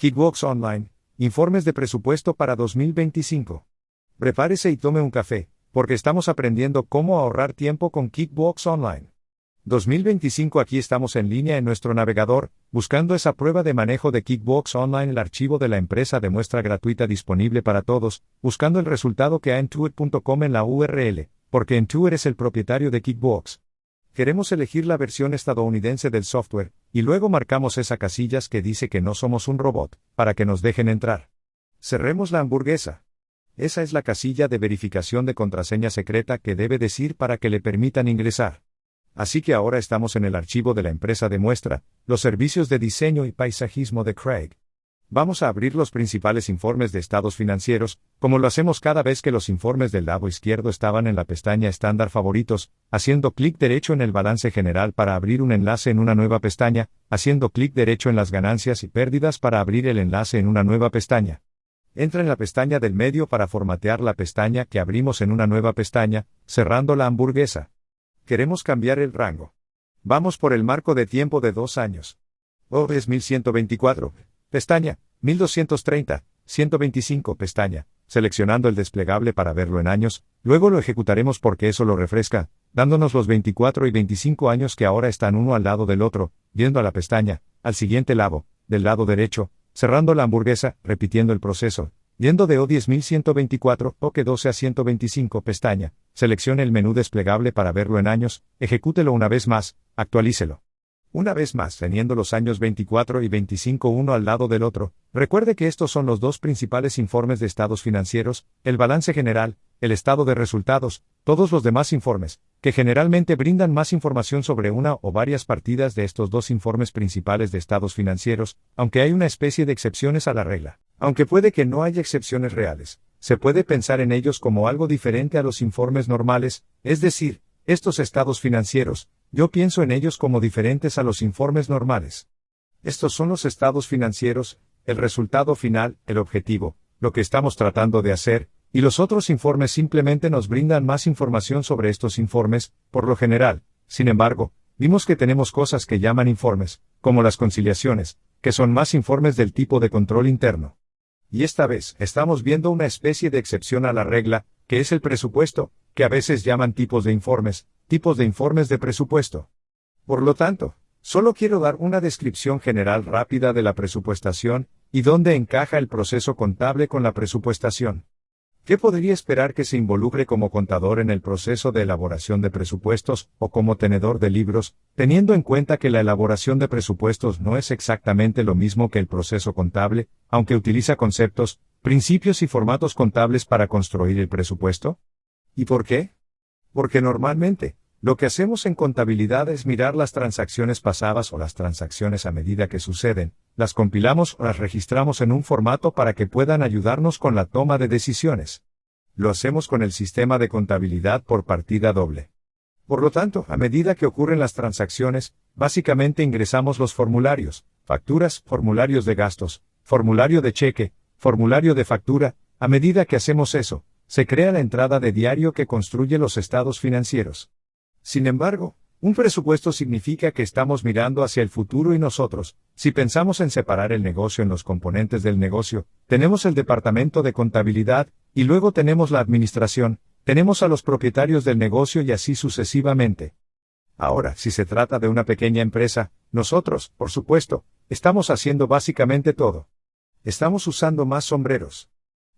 Kickbox Online, informes de presupuesto para 2025. Prepárese y tome un café, porque estamos aprendiendo cómo ahorrar tiempo con Kickbox Online. 2025 Aquí estamos en línea en nuestro navegador, buscando esa prueba de manejo de Kickbox Online. El archivo de la empresa de muestra gratuita disponible para todos, buscando el resultado que hay en Intuit.com en la URL, porque Intuit es el propietario de Kickbox. Queremos elegir la versión estadounidense del software, y luego marcamos esa casillas que dice que no somos un robot, para que nos dejen entrar. Cerremos la hamburguesa. Esa es la casilla de verificación de contraseña secreta que debe decir para que le permitan ingresar. Así que ahora estamos en el archivo de la empresa de muestra, los servicios de diseño y paisajismo de Craig. Vamos a abrir los principales informes de estados financieros, como lo hacemos cada vez que los informes del lado izquierdo estaban en la pestaña estándar favoritos, haciendo clic derecho en el balance general para abrir un enlace en una nueva pestaña, haciendo clic derecho en las ganancias y pérdidas para abrir el enlace en una nueva pestaña. Entra en la pestaña del medio para formatear la pestaña que abrimos en una nueva pestaña, cerrando la hamburguesa. Queremos cambiar el rango. Vamos por el marco de tiempo de 2 años. Es 1124. Pestaña, 1230, 125 pestaña, seleccionando el desplegable para verlo en años, luego lo ejecutaremos porque eso lo refresca, dándonos los 24 y 25 años que ahora están uno al lado del otro, viendo a la pestaña, al siguiente lado, del lado derecho, cerrando la hamburguesa, repitiendo el proceso, yendo de O10124, OK12 a 125 pestaña, seleccione el menú desplegable para verlo en años, ejecútelo una vez más, actualícelo. Una vez más, teniendo los años 24 y 25 uno al lado del otro, recuerde que estos son los dos principales informes de estados financieros, el balance general, el estado de resultados, todos los demás informes, que generalmente brindan más información sobre una o varias partidas de estos dos informes principales de estados financieros, aunque hay una especie de excepciones a la regla. Aunque puede que no haya excepciones reales, se puede pensar en ellos como algo diferente a los informes normales, es decir, estos estados financieros, yo pienso en ellos como diferentes a los informes normales. Estos son los estados financieros, el resultado final, el objetivo, lo que estamos tratando de hacer, y los otros informes simplemente nos brindan más información sobre estos informes, por lo general. Sin embargo, vimos que tenemos cosas que llaman informes, como las conciliaciones, que son más informes del tipo de control interno. Y esta vez, estamos viendo una especie de excepción a la regla, que es el presupuesto, que a veces llaman tipos de informes de presupuesto. Por lo tanto, solo quiero dar una descripción general rápida de la presupuestación, y dónde encaja el proceso contable con la presupuestación. ¿Qué podría esperar que se involucre como contador en el proceso de elaboración de presupuestos, o como tenedor de libros, teniendo en cuenta que la elaboración de presupuestos no es exactamente lo mismo que el proceso contable, aunque utiliza conceptos, principios y formatos contables para construir el presupuesto? ¿Y por qué? Porque normalmente, lo que hacemos en contabilidad es mirar las transacciones pasadas o las transacciones a medida que suceden, las compilamos o las registramos en un formato para que puedan ayudarnos con la toma de decisiones. Lo hacemos con el sistema de contabilidad por partida doble. Por lo tanto, a medida que ocurren las transacciones, básicamente ingresamos los formularios, facturas, formularios de gastos, formulario de cheque, formulario de factura. A medida que hacemos eso, se crea la entrada de diario que construye los estados financieros. Sin embargo, un presupuesto significa que estamos mirando hacia el futuro y nosotros, si pensamos en separar el negocio en los componentes del negocio, tenemos el departamento de contabilidad, y luego tenemos la administración, tenemos a los propietarios del negocio y así sucesivamente. Ahora, si se trata de una pequeña empresa, nosotros, por supuesto, estamos haciendo básicamente todo. Estamos usando más sombreros.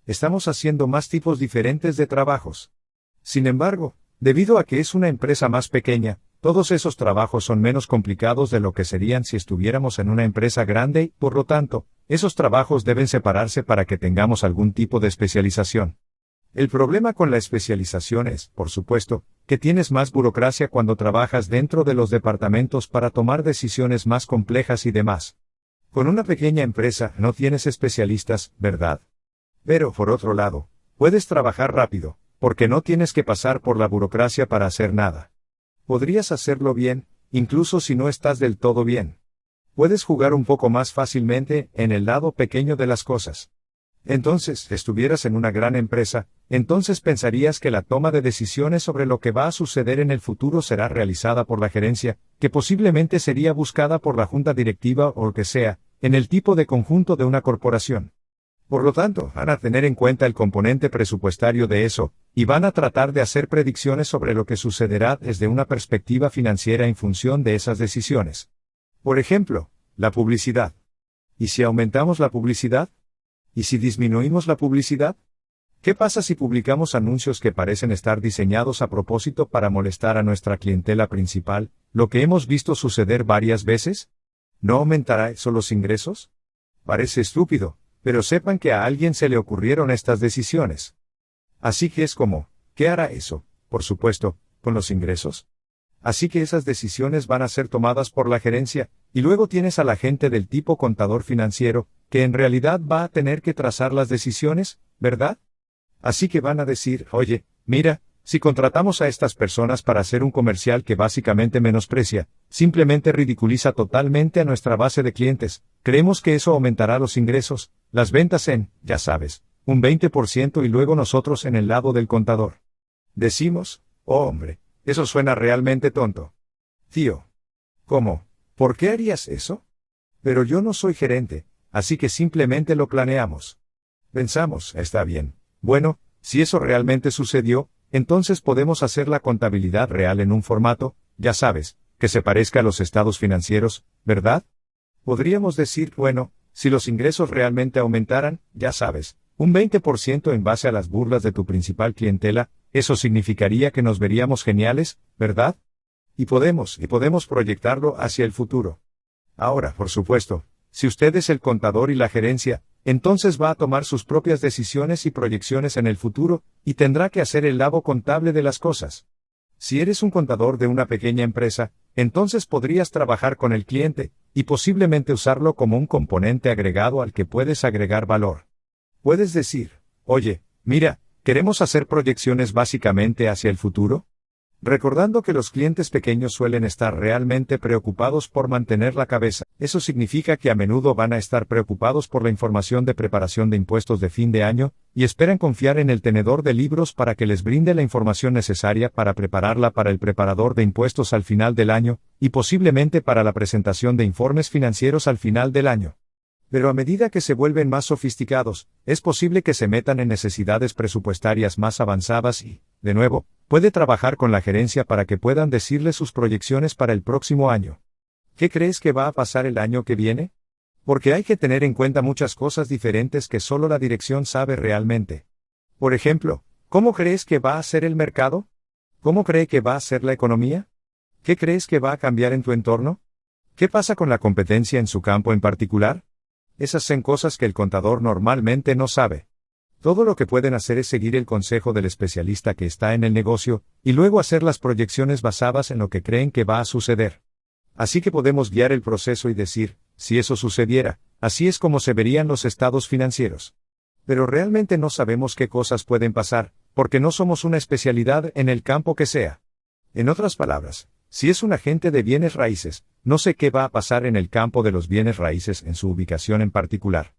Estamos haciendo más tipos diferentes de trabajos. Sin embargo, debido a que es una empresa más pequeña, todos esos trabajos son menos complicados de lo que serían si estuviéramos en una empresa grande y, por lo tanto, esos trabajos deben separarse para que tengamos algún tipo de especialización. El problema con la especialización es, por supuesto, que tienes más burocracia cuando trabajas dentro de los departamentos para tomar decisiones más complejas y demás. Con una pequeña empresa no tienes especialistas, ¿verdad? Pero, por otro lado, puedes trabajar rápido, porque no tienes que pasar por la burocracia para hacer nada. Podrías hacerlo bien, incluso si no estás del todo bien. Puedes jugar un poco más fácilmente en el lado pequeño de las cosas. Entonces, si estuvieras en una gran empresa, entonces pensarías que la toma de decisiones sobre lo que va a suceder en el futuro será realizada por la gerencia, que posiblemente sería buscada por la junta directiva o lo que sea, en el tipo de conjunto de una corporación. Por lo tanto, van a tener en cuenta el componente presupuestario de eso, y van a tratar de hacer predicciones sobre lo que sucederá desde una perspectiva financiera en función de esas decisiones. Por ejemplo, la publicidad. ¿Y si aumentamos la publicidad? ¿Y si disminuimos la publicidad? ¿Qué pasa si publicamos anuncios que parecen estar diseñados a propósito para molestar a nuestra clientela principal, lo que hemos visto suceder varias veces? ¿No aumentará eso los ingresos? Parece estúpido, pero sepan que a alguien se le ocurrieron estas decisiones. Así que es como, ¿qué hará eso, por supuesto, con los ingresos? Así que esas decisiones van a ser tomadas por la gerencia, y luego tienes a la gente del tipo contador financiero, que en realidad va a tener que trazar las decisiones, ¿verdad? Así que van a decir, oye, mira, si contratamos a estas personas para hacer un comercial que básicamente menosprecia, simplemente ridiculiza totalmente a nuestra base de clientes, creemos que eso aumentará los ingresos, las ventas en, ya sabes, un 20% y luego nosotros en el lado del contador. Decimos, oh hombre, eso suena realmente tonto. Tío. ¿Cómo? ¿Por qué harías eso? Pero yo no soy gerente, así que simplemente lo planeamos. Pensamos, está bien. Bueno, si eso realmente sucedió, entonces podemos hacer la contabilidad real en un formato, ya sabes, que se parezca a los estados financieros, ¿verdad? Podríamos decir, bueno, si los ingresos realmente aumentaran, ya sabes, un 20% en base a las burlas de tu principal clientela, eso significaría que nos veríamos geniales, ¿verdad? Y podemos proyectarlo hacia el futuro. Ahora, por supuesto, si usted es el contador y la gerencia, entonces va a tomar sus propias decisiones y proyecciones en el futuro, y tendrá que hacer el lado contable de las cosas. Si eres un contador de una pequeña empresa, entonces podrías trabajar con el cliente, y posiblemente usarlo como un componente agregado al que puedes agregar valor. Puedes decir, oye, mira, ¿queremos hacer proyecciones básicamente hacia el futuro? Recordando que los clientes pequeños suelen estar realmente preocupados por mantener la cabeza. Eso significa que a menudo van a estar preocupados por la información de preparación de impuestos de fin de año, y esperan confiar en el tenedor de libros para que les brinde la información necesaria para prepararla para el preparador de impuestos al final del año, y posiblemente para la presentación de informes financieros al final del año. Pero a medida que se vuelven más sofisticados, es posible que se metan en necesidades presupuestarias más avanzadas y, de nuevo, puede trabajar con la gerencia para que puedan decirle sus proyecciones para el próximo año. ¿Qué crees que va a pasar el año que viene? Porque hay que tener en cuenta muchas cosas diferentes que solo la dirección sabe realmente. Por ejemplo, ¿cómo crees que va a ser el mercado? ¿Cómo cree que va a ser la economía? ¿Qué crees que va a cambiar en tu entorno? ¿Qué pasa con la competencia en su campo en particular? Esas son cosas que el contador normalmente no sabe. Todo lo que pueden hacer es seguir el consejo del especialista que está en el negocio, y luego hacer las proyecciones basadas en lo que creen que va a suceder. Así que podemos guiar el proceso y decir, si eso sucediera, así es como se verían los estados financieros. Pero realmente no sabemos qué cosas pueden pasar, porque no somos una especialidad en el campo que sea. En otras palabras, si es un agente de bienes raíces, no sé qué va a pasar en el campo de los bienes raíces en su ubicación en particular.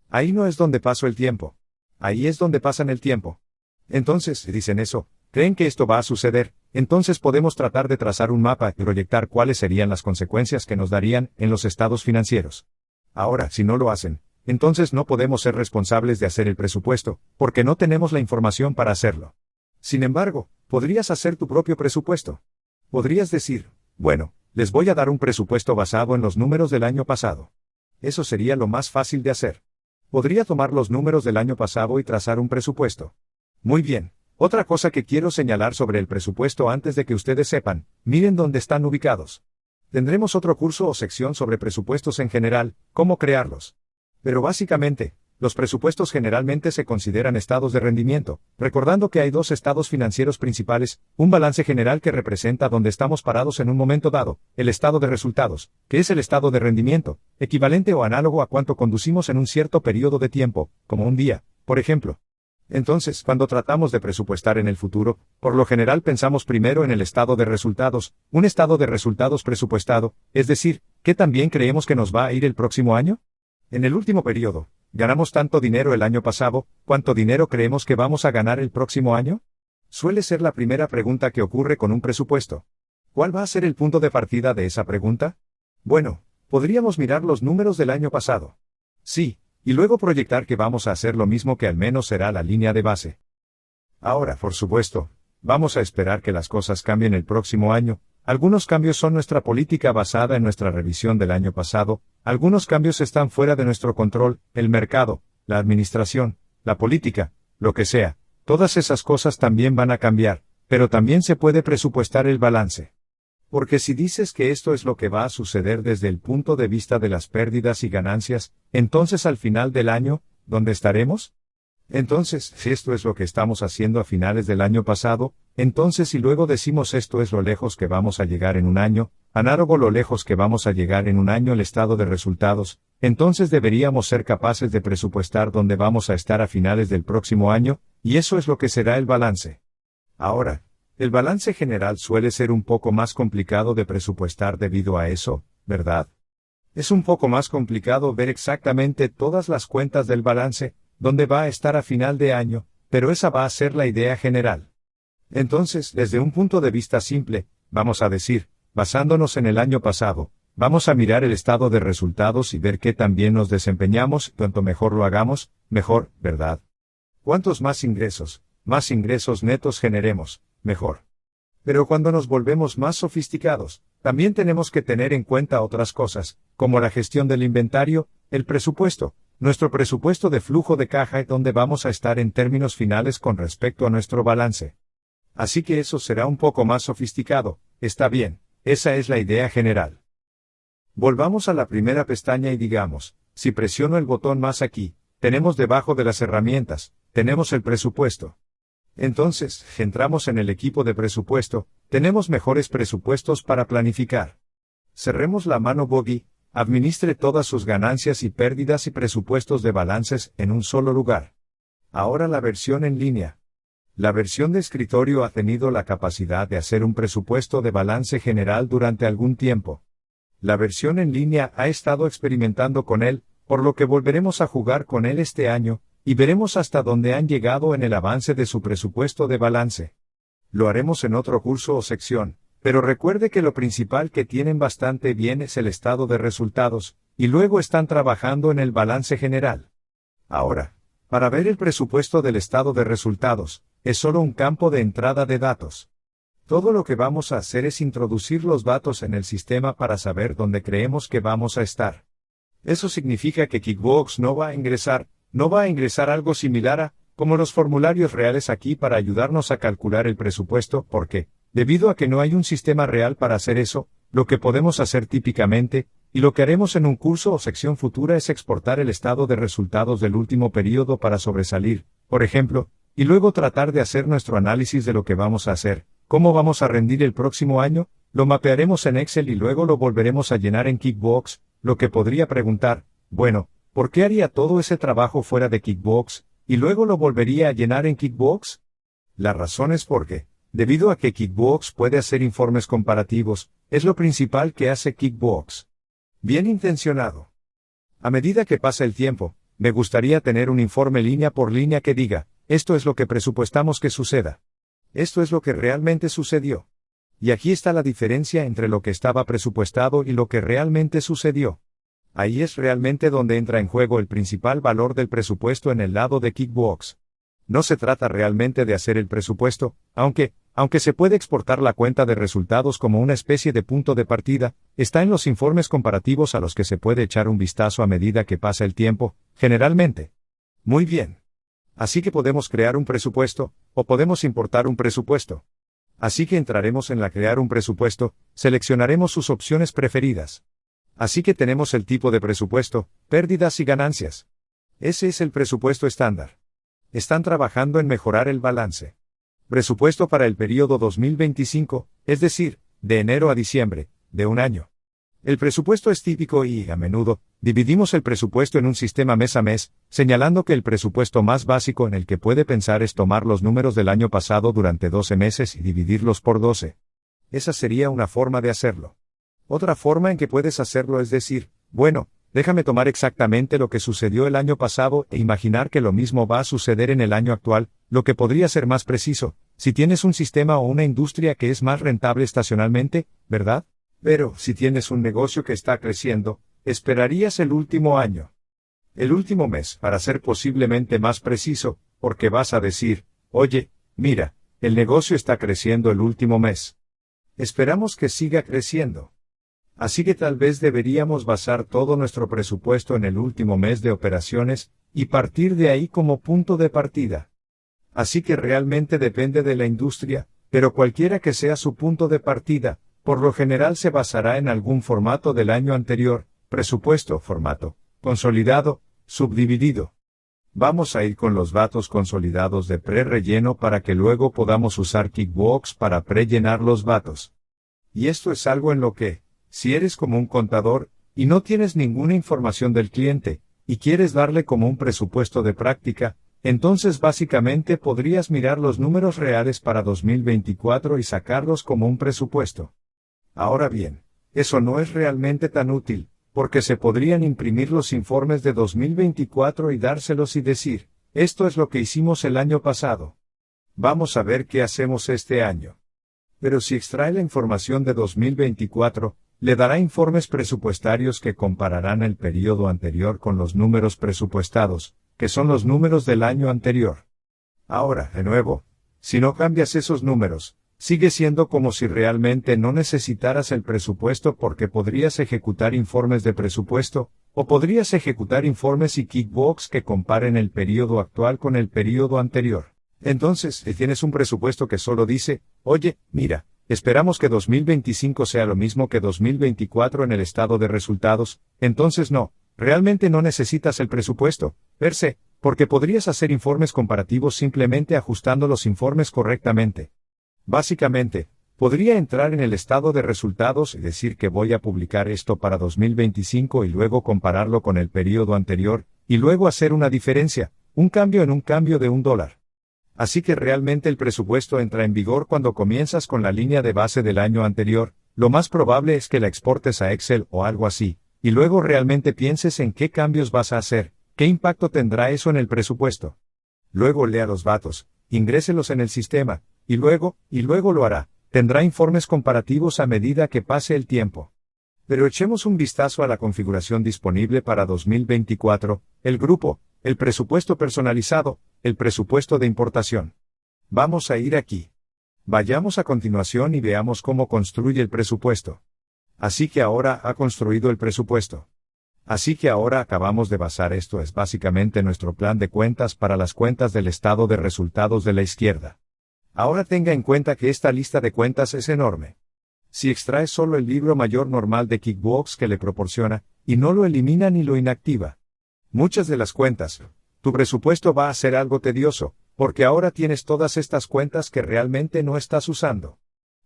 Ahí no es donde paso el tiempo. Ahí es donde pasan el tiempo. Entonces, si dicen eso, creen que esto va a suceder, entonces podemos tratar de trazar un mapa y proyectar cuáles serían las consecuencias que nos darían en los estados financieros. Ahora, si no lo hacen, entonces no podemos ser responsables de hacer el presupuesto, porque no tenemos la información para hacerlo. Sin embargo, podrías hacer tu propio presupuesto. Podrías decir, bueno, les voy a dar un presupuesto basado en los números del año pasado. Eso sería lo más fácil de hacer. Podría tomar los números del año pasado y trazar un presupuesto. Muy bien. Otra cosa que quiero señalar sobre el presupuesto antes de que ustedes sepan, miren dónde están ubicados. Tendremos otro curso o sección sobre presupuestos en general, cómo crearlos. Pero básicamente, los presupuestos generalmente se consideran estados de rendimiento, recordando que hay dos estados financieros principales, un balance general que representa dónde estamos parados en un momento dado, el estado de resultados, que es el estado de rendimiento, equivalente o análogo a cuánto conducimos en un cierto periodo de tiempo, como un día, por ejemplo. Entonces, cuando tratamos de presupuestar en el futuro, por lo general pensamos primero en el estado de resultados, un estado de resultados presupuestado, es decir, ¿qué también creemos que nos va a ir el próximo año? En el último periodo, ¿ganamos tanto dinero el año pasado? ¿Cuánto dinero creemos que vamos a ganar el próximo año? Suele ser la primera pregunta que ocurre con un presupuesto. ¿Cuál va a ser el punto de partida de esa pregunta? Bueno, Podríamos mirar los números del año pasado. Sí, y luego proyectar que vamos a hacer lo mismo, que al menos será la línea de base. Ahora, por supuesto, vamos a esperar que las cosas cambien el próximo año. Algunos cambios son nuestra política basada en nuestra revisión del año pasado, algunos cambios están fuera de nuestro control, el mercado, la administración, la política, lo que sea, todas esas cosas también van a cambiar, pero también se puede presupuestar el balance. Porque si dices que esto es lo que va a suceder desde el punto de vista de las pérdidas y ganancias, entonces al final del año, ¿dónde estaremos? Entonces, si esto es lo que estamos haciendo a finales del año pasado, entonces si luego decimos esto es lo lejos que vamos a llegar en un año, análogo lo lejos que vamos a llegar en un año el estado de resultados, entonces deberíamos ser capaces de presupuestar dónde vamos a estar a finales del próximo año, y eso es lo que será el balance. Ahora, el balance general suele ser un poco más complicado de presupuestar debido a eso, ¿verdad? Es un poco más complicado ver exactamente todas las cuentas del balance, dónde va a estar a final de año, pero esa va a ser la idea general. Entonces, desde un punto de vista simple, vamos a decir, basándonos en el año pasado, vamos a mirar el estado de resultados y ver qué tan bien nos desempeñamos, cuanto mejor lo hagamos, mejor, ¿verdad? Cuantos más ingresos netos generemos, mejor. Pero cuando nos volvemos más sofisticados, también tenemos que tener en cuenta otras cosas, como la gestión del inventario, el presupuesto, nuestro presupuesto de flujo de caja y dónde vamos a estar en términos finales con respecto a nuestro balance. Así que eso será un poco más sofisticado, está bien, esa es la idea general. Volvamos a la primera pestaña y digamos, si presiono el botón más aquí, tenemos debajo de las herramientas, tenemos el presupuesto. Entonces, entramos en el equipo de presupuesto, tenemos mejores presupuestos para planificar. Cerremos la mano Boggy, administre todas sus ganancias y pérdidas y presupuestos de balances en un solo lugar. Ahora la versión en línea. La versión de escritorio ha tenido la capacidad de hacer un presupuesto de balance general durante algún tiempo. La versión en línea ha estado experimentando con él, por lo que volveremos a jugar con él este año, y veremos hasta dónde han llegado en el avance de su presupuesto de balance. Lo haremos en otro curso o sección, pero recuerde que lo principal que tienen bastante bien es el estado de resultados, y luego están trabajando en el balance general. Ahora, para ver el presupuesto del estado de resultados, es solo un campo de entrada de datos. Todo lo que vamos a hacer es introducir los datos en el sistema para saber dónde creemos que vamos a estar. Eso significa que QuickBooks no va a ingresar algo similar a, como los formularios reales aquí para ayudarnos a calcular el presupuesto, porque, debido a que no hay un sistema real para hacer eso, lo que podemos hacer típicamente, y lo que haremos en un curso o sección futura es exportar el estado de resultados del último periodo para sobresalir, por ejemplo, y luego tratar de hacer nuestro análisis de lo que vamos a hacer, cómo vamos a rendir el próximo año, lo mapearemos en Excel y luego lo volveremos a llenar en QuickBooks, lo que podría preguntar, bueno, ¿por qué haría todo ese trabajo fuera de QuickBooks, y luego lo volvería a llenar en QuickBooks? La razón es porque, debido a que QuickBooks puede hacer informes comparativos, es lo principal que hace QuickBooks. Bien intencionado. A medida que pasa el tiempo, me gustaría tener un informe línea por línea que diga, esto es lo que presupuestamos que suceda. Esto es lo que realmente sucedió. Y aquí está la diferencia entre lo que estaba presupuestado y lo que realmente sucedió. Ahí es realmente donde entra en juego el principal valor del presupuesto en el lado de QuickBooks. No se trata realmente de hacer el presupuesto, aunque se puede exportar la cuenta de resultados como una especie de punto de partida, está en los informes comparativos a los que se puede echar un vistazo a medida que pasa el tiempo, generalmente. Muy bien. Así que podemos crear un presupuesto, o podemos importar un presupuesto. Así que entraremos en la crear un presupuesto, seleccionaremos sus opciones preferidas. Así que tenemos el tipo de presupuesto, pérdidas y ganancias. Ese es el presupuesto estándar. Están trabajando en mejorar el balance. Presupuesto para el periodo 2025, es decir, de enero a diciembre, de un año. El presupuesto es típico y, a menudo, dividimos el presupuesto en un sistema mes a mes, señalando que el presupuesto más básico en el que puede pensar es tomar los números del año pasado durante 12 meses y dividirlos por 12. Esa sería una forma de hacerlo. Otra forma en que puedes hacerlo es decir, bueno, déjame tomar exactamente lo que sucedió el año pasado e imaginar que lo mismo va a suceder en el año actual, lo que podría ser más preciso, si tienes un sistema o una industria que es más rentable estacionalmente, ¿verdad? Pero, si tienes un negocio que está creciendo, esperarías el último año. El último mes, para ser posiblemente más preciso, porque vas a decir, oye, mira, el negocio está creciendo el último mes. Esperamos que siga creciendo. Así que tal vez deberíamos basar todo nuestro presupuesto en el último mes de operaciones, y partir de ahí como punto de partida. Así que realmente depende de la industria, pero cualquiera que sea su punto de partida, por lo general se basará en algún formato del año anterior, presupuesto, formato, consolidado, subdividido. Vamos a ir con los datos consolidados de pre-relleno para que luego podamos usar QuickBooks para pre-llenar los datos. Y esto es algo en lo que, si eres como un contador, y no tienes ninguna información del cliente, y quieres darle como un presupuesto de práctica, entonces básicamente podrías mirar los números reales para 2024 y sacarlos como un presupuesto. Ahora bien, eso no es realmente tan útil, porque se podrían imprimir los informes de 2024 y dárselos y decir, esto es lo que hicimos el año pasado. Vamos a ver qué hacemos este año. Pero si extrae la información de 2024, le dará informes presupuestarios que compararán el periodo anterior con los números presupuestados, que son los números del año anterior. Ahora, de nuevo, si no cambias esos números, sigue siendo como si realmente no necesitaras el presupuesto porque podrías ejecutar informes de presupuesto, o podrías ejecutar informes y QuickBooks que comparen el periodo actual con el periodo anterior. Entonces, si tienes un presupuesto que solo dice, oye, mira, esperamos que 2025 sea lo mismo que 2024 en el estado de resultados, entonces no, realmente no necesitas el presupuesto, per se, porque podrías hacer informes comparativos simplemente ajustando los informes correctamente. Básicamente, podría entrar en el estado de resultados y decir que voy a publicar esto para 2025 y luego compararlo con el periodo anterior, y luego hacer una diferencia, un cambio en un cambio de $1. Así que realmente el presupuesto entra en vigor cuando comienzas con la línea de base del año anterior, lo más probable es que la exportes a Excel o algo así, y luego realmente pienses en qué cambios vas a hacer, qué impacto tendrá eso en el presupuesto. Luego lea los datos, ingréselos en el sistema, y luego lo hará, tendrá informes comparativos a medida que pase el tiempo. Pero echemos un vistazo a la configuración disponible para 2024, el grupo, el presupuesto personalizado, el presupuesto de importación. Vamos a ir aquí. Vayamos a continuación y veamos cómo construye el presupuesto. Así que ahora ha construido el presupuesto. Así que ahora acabamos de basar esto es básicamente nuestro plan de cuentas para las cuentas del estado de resultados de la izquierda. Ahora tenga en cuenta que esta lista de cuentas es enorme. Si extrae solo el libro mayor normal de QuickBooks que le proporciona, y no lo elimina ni lo inactiva. Muchas de las cuentas, tu presupuesto va a ser algo tedioso, porque ahora tienes todas estas cuentas que realmente no estás usando.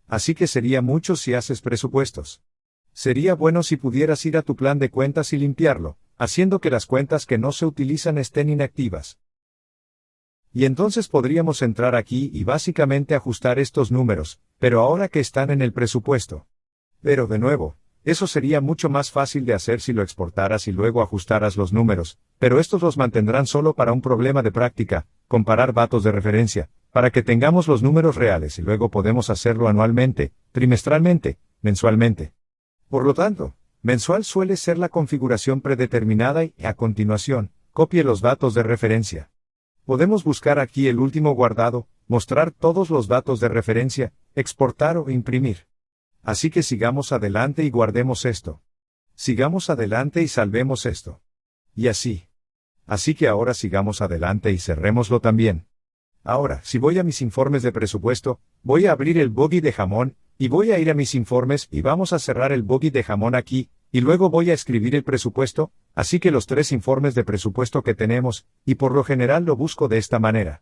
Así que sería mucho si haces presupuestos. Sería bueno si pudieras ir a tu plan de cuentas y limpiarlo, haciendo que las cuentas que no se utilizan estén inactivas. Y entonces podríamos entrar aquí y básicamente ajustar estos números, pero ahora que están en el presupuesto. Pero de nuevo, eso sería mucho más fácil de hacer si lo exportaras y luego ajustaras los números, pero estos los mantendrán solo para un problema de práctica, comparar datos de referencia, para que tengamos los números reales y luego podemos hacerlo anualmente, trimestralmente, mensualmente. Por lo tanto, mensual suele ser la configuración predeterminada y, a continuación, copie los datos de referencia. Podemos buscar aquí el último guardado, mostrar todos los datos de referencia, exportar o imprimir. Así que sigamos adelante y guardemos esto. Sigamos adelante y salvemos esto. Y así. Así que ahora sigamos adelante y cerrémoslo también. Ahora, si voy a mis informes de presupuesto, voy a abrir el bogey de jamón, y voy a ir a mis informes y vamos a cerrar el bogey de jamón aquí, y luego voy a escribir el presupuesto, así que los 3 informes de presupuesto que tenemos, y por lo general lo busco de esta manera.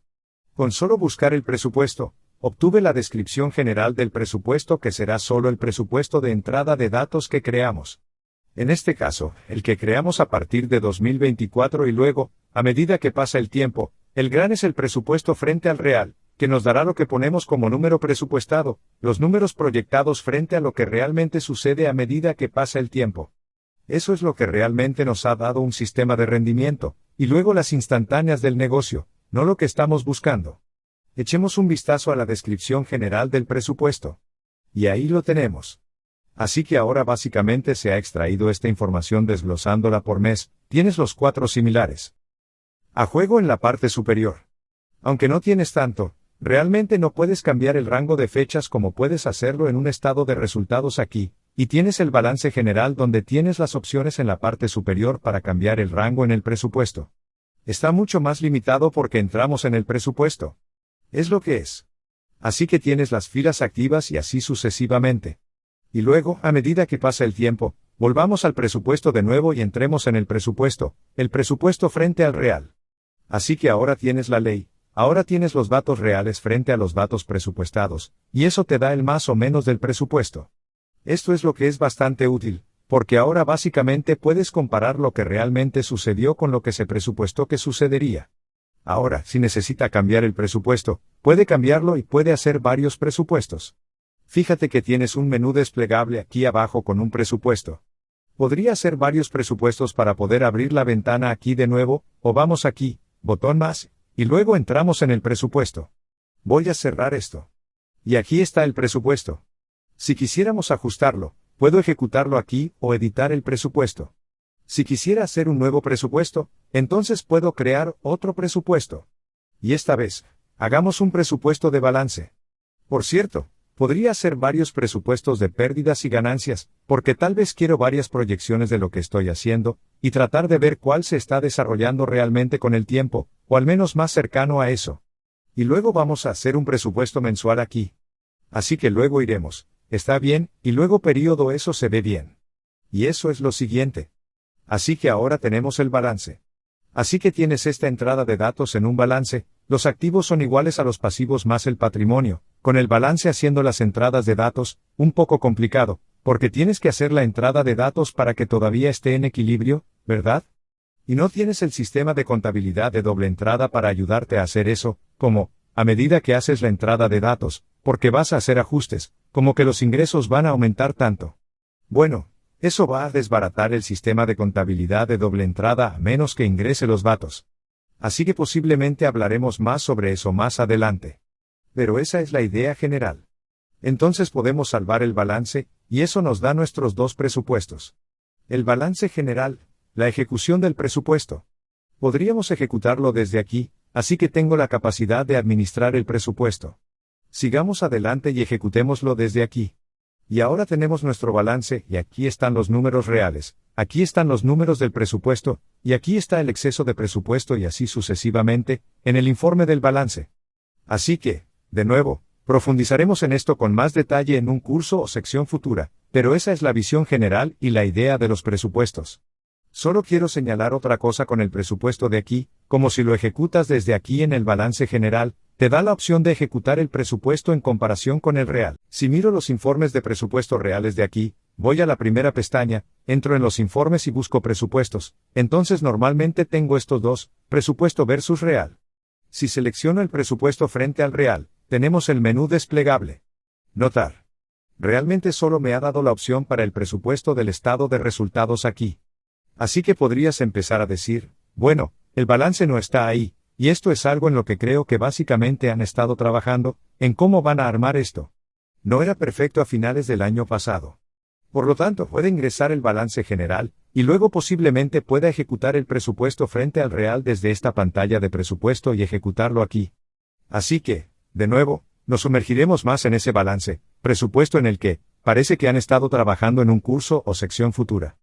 Con solo buscar el presupuesto, obtuve la descripción general del presupuesto que será solo el presupuesto de entrada de datos que creamos. En este caso, el que creamos a partir de 2024 y luego, a medida que pasa el tiempo, el gran es el presupuesto frente al real, que nos dará lo que ponemos como número presupuestado, los números proyectados frente a lo que realmente sucede a medida que pasa el tiempo. Eso es lo que realmente nos ha dado un sistema de rendimiento, y luego las instantáneas del negocio, no lo que estamos buscando. Echemos un vistazo a la descripción general del presupuesto. Y ahí lo tenemos. Así que ahora básicamente se ha extraído esta información desglosándola por mes, tienes los 4 similares. A juego en la parte superior. Aunque no tienes tanto, realmente no puedes cambiar el rango de fechas como puedes hacerlo en un estado de resultados aquí, y tienes el balance general donde tienes las opciones en la parte superior para cambiar el rango en el presupuesto. Está mucho más limitado porque entramos en el presupuesto. Es lo que es. Así que tienes las filas activas y así sucesivamente. Y luego, a medida que pasa el tiempo, volvamos al presupuesto de nuevo y entremos en el presupuesto frente al real. Así que ahora tienes la ley, ahora tienes los datos reales frente a los datos presupuestados, y eso te da el más o menos del presupuesto. Esto es lo que es bastante útil, porque ahora básicamente puedes comparar lo que realmente sucedió con lo que se presupuestó que sucedería. Ahora, si necesita cambiar el presupuesto, puede cambiarlo y puede hacer varios presupuestos. Fíjate que tienes un menú desplegable aquí abajo con un presupuesto. Podría hacer varios presupuestos para poder abrir la ventana aquí de nuevo, o vamos aquí, botón más, y luego entramos en el presupuesto. Voy a cerrar esto. Y aquí está el presupuesto. Si quisiéramos ajustarlo, puedo ejecutarlo aquí o editar el presupuesto. Si quisiera hacer un nuevo presupuesto, entonces puedo crear otro presupuesto. Y esta vez, hagamos un presupuesto de balance. Por cierto, podría hacer varios presupuestos de pérdidas y ganancias, porque tal vez quiero varias proyecciones de lo que estoy haciendo, y tratar de ver cuál se está desarrollando realmente con el tiempo, o al menos más cercano a eso. Y luego vamos a hacer un presupuesto mensual aquí. Así que luego iremos, está bien, y luego periodo eso se ve bien. Y eso es lo siguiente. Así que ahora tenemos el balance. Así que tienes esta entrada de datos en un balance, los activos son iguales a los pasivos más el patrimonio, con el balance haciendo las entradas de datos, un poco complicado, porque tienes que hacer la entrada de datos para que todavía esté en equilibrio, ¿verdad? Y no tienes el sistema de contabilidad de doble entrada para ayudarte a hacer eso, como, a medida que haces la entrada de datos, porque vas a hacer ajustes, como que los ingresos van a aumentar tanto. Bueno, eso va a desbaratar el sistema de contabilidad de doble entrada a menos que ingrese los datos. Así que posiblemente hablaremos más sobre eso más adelante. Pero esa es la idea general. Entonces podemos salvar el balance, y eso nos da nuestros 2 presupuestos. El balance general, la ejecución del presupuesto. Podríamos ejecutarlo desde aquí, así que tengo la capacidad de administrar el presupuesto. Sigamos adelante y ejecutémoslo desde aquí. Y ahora tenemos nuestro balance, y aquí están los números reales, aquí están los números del presupuesto, y aquí está el exceso de presupuesto y así sucesivamente, en el informe del balance. Así que, de nuevo, profundizaremos en esto con más detalle en un curso o sección futura, pero esa es la visión general y la idea de los presupuestos. Solo quiero señalar otra cosa con el presupuesto de aquí, como si lo ejecutas desde aquí en el balance general, te da la opción de ejecutar el presupuesto en comparación con el real. Si miro los informes de presupuesto reales de aquí, voy a la primera pestaña, entro en los informes y busco presupuestos, entonces normalmente tengo estos dos, presupuesto versus real. Si selecciono el presupuesto frente al real, tenemos el menú desplegable. Notar. Realmente solo me ha dado la opción para el presupuesto del estado de resultados aquí. Así que podrías empezar a decir, bueno, el balance no está ahí, y esto es algo en lo que creo que básicamente han estado trabajando, en cómo van a armar esto. No era perfecto a finales del año pasado. Por lo tanto, puede ingresar el balance general, y luego posiblemente pueda ejecutar el presupuesto frente al real desde esta pantalla de presupuesto y ejecutarlo aquí. Así que, de nuevo, nos sumergiremos más en ese balance, presupuesto en el que, parece que han estado trabajando en un curso o sección futura.